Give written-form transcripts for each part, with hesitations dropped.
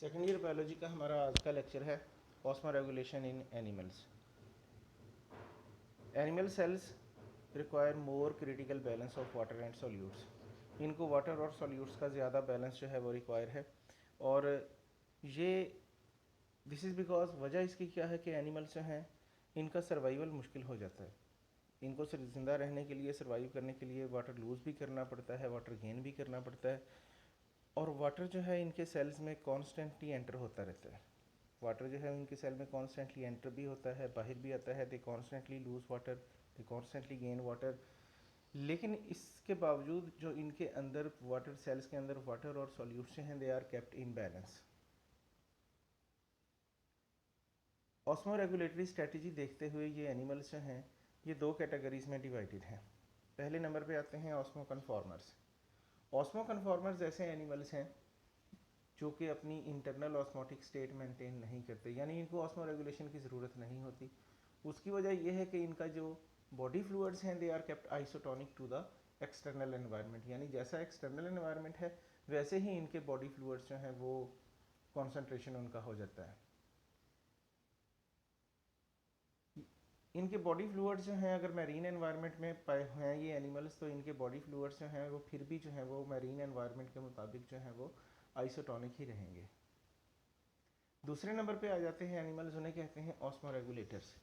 Second year biology का हमारा आज का लेक्चर है osmoregulation in animals. Animal cells require more critical balance of water and solutes. इनको वाटर और सॉल्यूट्स का ज़्यादा बैलेंस जो है वो रिक्वायर है। और ये दिस इज़ बिकॉज वजह इसकी क्या है कि एनिमल्स जो हैं इनका सर्वाइवल मुश्किल हो जाता है। इनको सिर्फ ज़िंदा रहने के लिए, सर्वाइव करने के लिए वाटर लूज़ भी करना पड़ता है, वाटर गेन भी करना पड़ता है। और वाटर जो है इनके सेल्स में कॉन्स्टेंटली एंटर होता रहता है। वाटर जो है उनके सेल में कॉन्स्टेंटली एंटर भी होता है, बाहर भी आता है। They constantly lose water, they constantly gain water. लेकिन इसके बावजूद जो इनके अंदर वाटर सेल्स के अंदर वाटर और सॉल्यूट्स हैं, they are kept in balance. Osmoregulatory strategy देखते हुए ये एनिमल्स जो हैं ये दो कैटेगरीज में डिवाइडेड हैं। पहले नंबर पे आते हैं ऑस्मो कन्फॉर्मर्स। ऑस्मो कन्फॉर्मर्स ऐसे एनिमल्स हैं जो कि अपनी इंटरनल ऑस्मोटिक स्टेट मेंटेन नहीं करते, यानी इनको ऑस्मो रेगुलेशन की ज़रूरत नहीं होती। उसकी वजह यह है कि इनका जो बॉडी फ्लूइड्स हैं they are kept isotonic to the external environment, यानी जैसा एक्सटर्नल एनवायरनमेंट है वैसे ही इनके बॉडी फ्लूइड्स जो हैं वो कॉन्सेंट्रेशन उनका हो जाता है। इनके बॉडी फ्लूइड्स जो हैं अगर मैरीन एनवायरनमेंट में पाए हैं ये एनिमल्स, तो इनके बॉडी फ्लूइड्स जो हैं वो फिर भी जो है वो मैरीन एनवायरनमेंट के मुताबिक जो है वो आइसोटोनिक ही रहेंगे। दूसरे नंबर पे आ जाते हैं एनिमल्स, उन्हें कहते हैं ऑस्मो रेगुलेटर्स।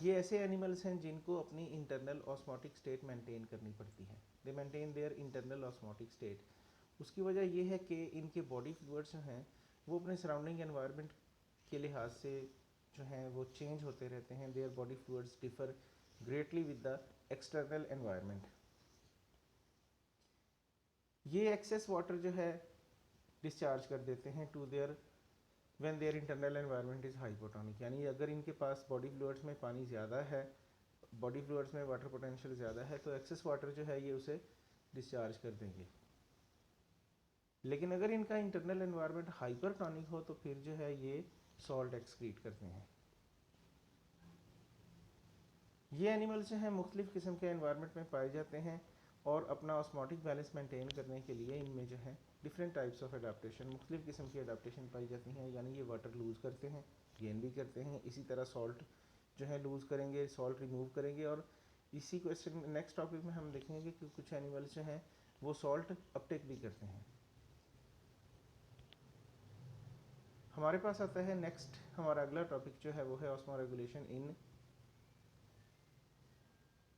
ये ऐसे एनिमल्स हैं जिनको अपनी इंटरनल ऑस्मोटिक स्टेट मेंटेन करनी पड़ती है। दे maintain their internal osmotic state. उसकी वजह यह है कि इनके बॉडी फ्लूइड्स जो हैं वो अपने सराउंडिंग एनवायरनमेंट के लिहाज से जो हैं वो चेंज होते रहते हैं। Their body fluids differ greatly with the external environment. ये एक्सेस वाटर जो है डिस्चार्ज कर देते हैं to there when their internal environment is hypotonic, यानी अगर इनके पास बॉडी फ्लूइड्स में पानी ज़्यादा है, बॉडी फ्लूइड्स में वाटर पोटेंशियल ज़्यादा है, तो एक्सेस वाटर जो है ये उसे डिस्चार्ज कर देंगे। लेकिन अगर इनका इंटरनल एनवायरनमेंट हाइपरटोनिक हो तो फिर जो है ये सॉल्ट एक्सक्रीट करते हैं। ये एनिमल्स जो हैं मुख्तलिफ़ किस्म के एनवायरनमेंट में पाए जाते हैं और अपना ऑस्मोटिक बैलेंस मेंटेन करने के लिए इनमें जो है डिफरेंट टाइप्स ऑफ अडाप्टेशन, मुख्तलिफ़ किस्म की अडाप्टेशन पाई जाती हैं। यानी ये वाटर लूज़ करते हैं, गेन भी करते हैं, इसी तरह सॉल्ट जो है लूज़ करेंगे, सॉल्ट रिमूव करेंगे। और इसी क्वेश्चन नेक्स्ट टॉपिक में हम देखेंगे कि कुछ एनिमल्स जो हैं वो सॉल्ट अपटेक भी करते हैं। हमारे पास आता है नेक्स्ट, हमारा अगला टॉपिक जो है वो है osmo regulation in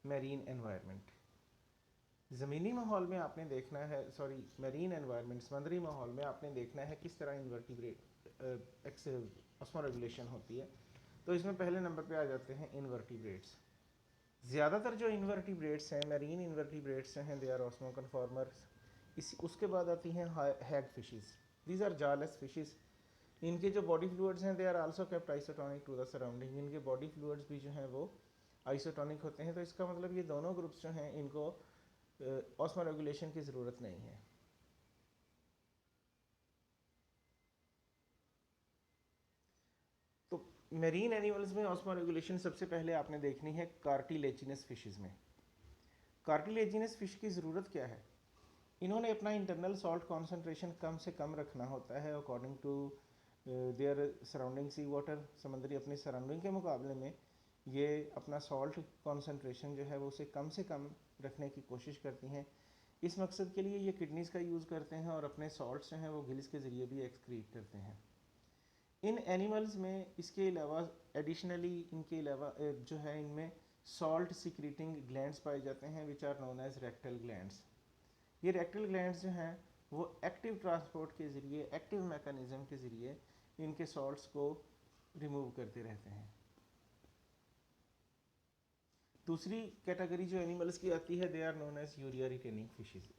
marine environment. ज़मीनी माहौल में आपने देखना है, सॉरी मैरीन एनवायरनमेंट, समुद्री माहौल में आपने देखना है किस तरह इन्वर्टिब्रेट ऑस्मो रेगुलेशन होती है। तो इसमें पहले नंबर पे आ जाते हैं इन्वर्टिब्रेट्स। ज़्यादातर जो इन्वर्टिब्रेट्स हैं, मैरीन इन्वर्टिब्रेट्स हैं, दे आर ऑस्मो कन्फॉर्मर्स। इसी उसके बाद आती हैं hagfishes. These are jawless fishes. इनके जो बॉडी फ्लूइड्स हैं they are also kept isotonic to the surrounding. इनके बॉडी फ्लूइड्स भी जो हैं वो आइसोटोनिक होते हैं। तो इसका मतलब ये दोनों ग्रुप्स जो हैं इनको ऑस्मो रेगुलेशन की ज़रूरत नहीं है। तो मेरीन एनिमल्स में ऑस्मो रेगुलेशन सबसे पहले आपने देखनी है कार्टिलेजिनस फिशेस में। कार्टिलेजिनस फिश की ज़रूरत क्या है? इन्होंने अपना इंटरनल सॉल्ट कॉन्सेंट्रेशन कम से कम रखना होता है according to their surrounding sea water. समंदरी अपनी सराउंडिंग के मुकाबले में ये अपना सॉल्ट कॉन्सेंट्रेशन जो है वो उसे कम से कम रखने की कोशिश करती हैं। इस मकसद के लिए ये किडनीज़ का यूज़ करते हैं और अपने सॉल्ट्स जो हैं वो गिल्स के ज़रिए भी एक्सक्रीट करते हैं। इन एनिमल्स में इसके अलावा एडिशनली इनके अलावा जो है इनमें सॉल्ट सिक्रीटिंग ग्लैंड्स पाए जाते हैं which are known as rectal glands. ये रेक्टल ग्लैंड्स जो हैं वो एक्टिव ट्रांसपोर्ट के ज़रिए, एक्टिव मैकेनिज़्म के ज़रिए इनके सॉल्ट्स को रिमूव करते रहते हैं। दूसरी कैटेगरी जो एनिमल्स की आती है they are known as urea retaining fishes.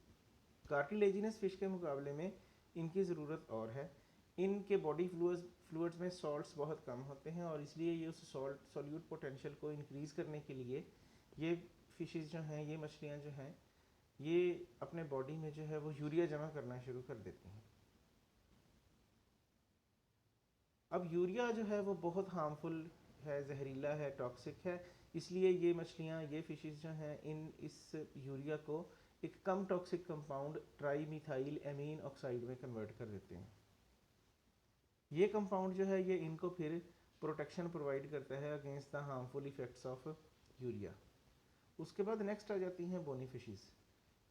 Cartilaginous fish के मुकाबले में इनकी ज़रूरत और है। इनके बॉडी फ्लूइड्स में सॉल्ट्स बहुत कम होते हैं और इसलिए ये उस सॉल्ट सॉल्यूट पोटेंशियल को इंक्रीज़ करने के लिए ये फिशेस जो हैं, ये मछलियाँ जो हैं, ये अपने बॉडी में जो है वो यूरिया जमा करना शुरू कर देती हैं। अब यूरिया जो है वो बहुत हार्मफुल है, जहरीला है, टॉक्सिक है। इसलिए ये मछलियाँ, ये फिशेस जो हैं इस यूरिया को एक कम toxic compound trimethylamine oxide में कन्वर्ट कर देते हैं। ये कंपाउंड जो है ये इनको फिर प्रोटेक्शन प्रोवाइड करता है against the harmful effects of urea. उसके बाद नेक्स्ट आ जाती हैं बोनी फिशेस।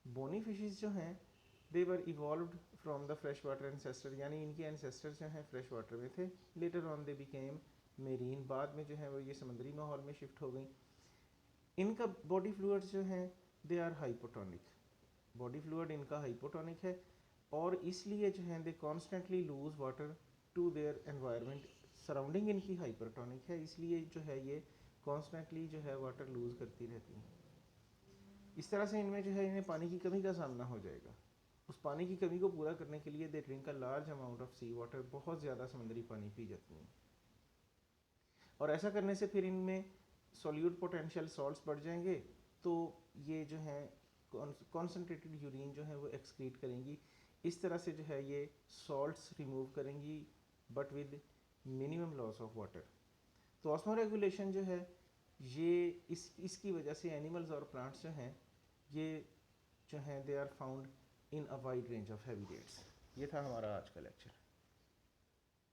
बोनी फिशेस जो हैं they were evolved from the fresh water ancestor, यानी इनके एंसेस्टर जो हैं फ्रेश वाटर में थे। Later on they became marine, बाद में जो है वो ये समुद्री माहौल में शिफ्ट हो गई। इनका बॉडी फ्लूइड्स जो हैं they are hypotonic, body fluid इनका हाइपोटोनिक है और इसलिए जो है they constantly lose water to their environment. Surrounding इनकी हाइपरटोनिक है, इसलिए जो है ये कॉन्स्टेंटली जो है वाटर लूज करती रहती हैं। इस तरह से इनमें जो है इन्हें पानी की कमी का सामना हो जाएगा। उस पानी की कमी को पूरा करने के लिए they drink a large amount of sea water, बहुत ज़्यादा समुद्री पानी पी जाती हैं। और ऐसा करने से फिर इनमें सॉल्यूट पोटेंशियल सॉल्ट्स बढ़ जाएंगे, तो ये जो है कॉन्सेंट्रेटेड यूरिन जो है वो एक्सक्रीट करेंगी। इस तरह से जो है ये सॉल्ट्स रिमूव करेंगी but with minimum loss of water. तो ऑस्मोरेगुलेशन जो है ये इसकी वजह से एनिमल्स और प्लांट्स जो हैं ये जो हैं they are found in a wide range of habitats. ये था हमारा आज का लेक्चर।